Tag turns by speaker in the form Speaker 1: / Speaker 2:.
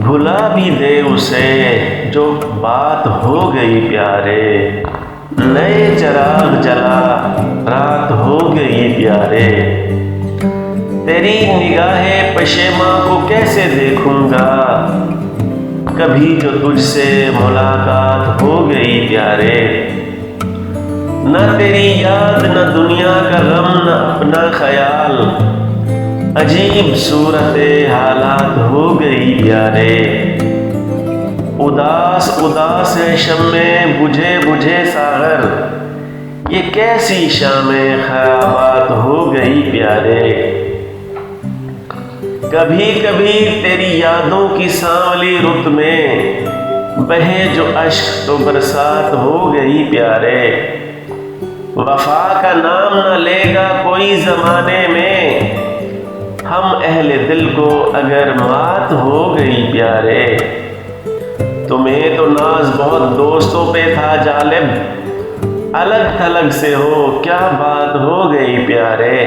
Speaker 1: भुला भी दे उसे जो बात हो गई प्यारे। नए चिराग जला रात हो गई प्यारे। तेरी निगाहे पशेमा को कैसे देखूंगा, कभी जो तुझसे मुलाकात हो गई प्यारे। न तेरी याद न दुनिया का गम न अपना ख्याल, अजीब सूरत हालात हो गई प्यारे। उदास उदास है शम्मे बुझे बुझे सागर, ये कैसी शामे ख़याबात हो गई प्यारे। कभी कभी तेरी यादों की सांवली रुत में बहे जो अश्क तो बरसात हो गई प्यारे। वफा का नाम न लेगा कोई ज़माने में, हम अहले दिल को अगर मात हो गई प्यारे। तुम्हें तो नाज बहुत दोस्तों पे था जालिब, अलग थलग से हो क्या बात हो गई प्यारे।